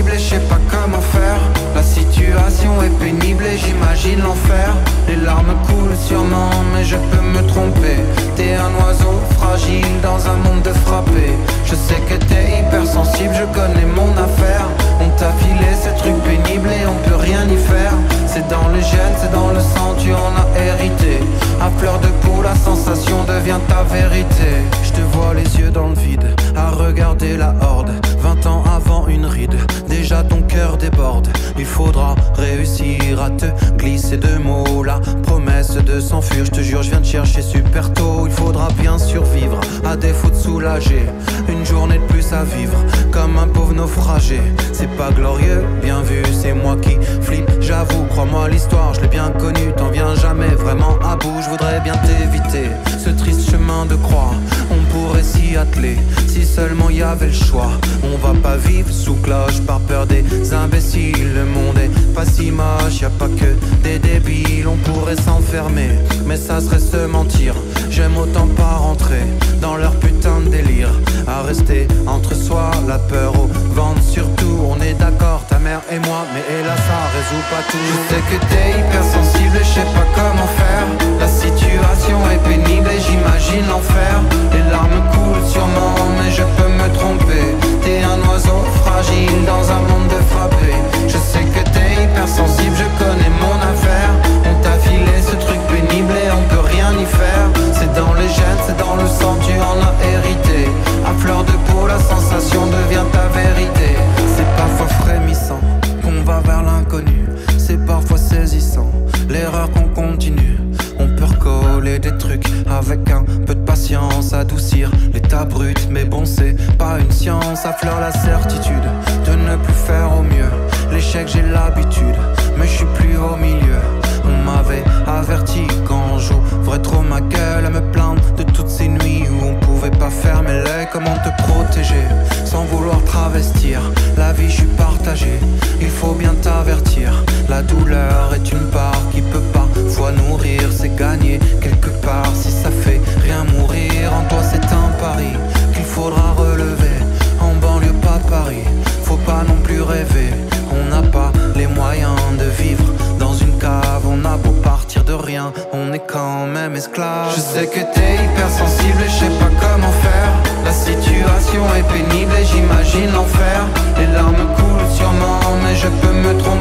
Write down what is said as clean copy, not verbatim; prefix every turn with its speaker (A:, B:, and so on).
A: hypersensible et je sais pas comment faire. La situation est pénible et j'imagine l'enfer. Les larmes coulent sûrement mais je peux me tromper. T'es un oiseau fragile dans un monde de frappés. Je sais que t'es hypersensible, je connais mon affaire. On t'a filé ces trucs pénibles et on peut rien y faire. C'est dans les gènes, c'est dans le sang, tu en as hérité. À fleur de peau, la sensation devient ta vérité. Je te vois les yeux dans le vide, à regarder la horde. 20 ans avant une ride, déjà ton cœur déborde. Il faudra réussir à te glisser deux mots. La promesse de s'enfuir, je te jure, je viens te chercher super tôt. Il faudra bien survivre, à défaut de soulager. Une journée de plus à vivre, comme un pauvre naufragé. C'est pas glorieux, bien vu, c'est moi qui flippe. J'avoue, crois-moi, l'histoire, je l'ai bien connue. T'en viens jamais vraiment à bout, je voudrais bien t'éviter ce triste chemin de croix. On pourrait s'y atteler, si seulement y avait le choix. On va pas vivre sous cloche par peur des imbéciles. Le monde est pas si moche, y a pas que des débiles. On pourrait s'enfermer, mais ça serait se mentir. J'aime autant pas rentrer dans leur putain de délire. À rester entre soi, la peur au ventre surtout. On est d'accord, ta mère et moi, mais hélas ça résout pas tout. Je sais que t'es hypersensible et je sais pas comment faire. La situation est pénible et j'imagine l'enfer. Les larmes coulent sûrement mais je peux me tromper. T'es un oiseau fragile dans un monde de frappés. Je sais que t'es hypersensible, je connais mon affaire. On t'a filé ce truc pénible et on peut rien y faire. C'est dans les gènes, c'est dans le sang, tu en as hérité. À fleur de peau, la sensation devient ta vérité. C'est parfois frémissant qu'on va vers l'inconnu. C'est parfois saisissant, l'erreur qu'on continue. On peut recoller des trucs avec un peu de patience. Adoucir l'état brut, mais bon c'est pas une science. Affleure la certitude de ne plus faire au mieux. L'échec j'ai l'habitude, mais je suis plus au milieu. On m'avait averti quand j'ouvrais trop ma gueule à me plaindre de toutes ces nuits où on pouvait pas fermer l'œil. Comment te protéger sans vouloir travestir la vie, je suis partagé, il faut bien t'avertir. La douleur est une part qui peut parfois nourrir. C'est gagner quelque part si ça fait rien mourir. En toi c'est un pari qu'il faudra relever. En banlieue pas Paris, faut pas non plus rêver. On n'a pas les moyens de vivre dans une cave. On a beau partir de rien, on est quand même esclave. Je sais que t'es hypersensible et je sais pas comment faire. La situation est pénible et j'imagine l'enfer. Les larmes coulent sûrement mais je peux me tromper.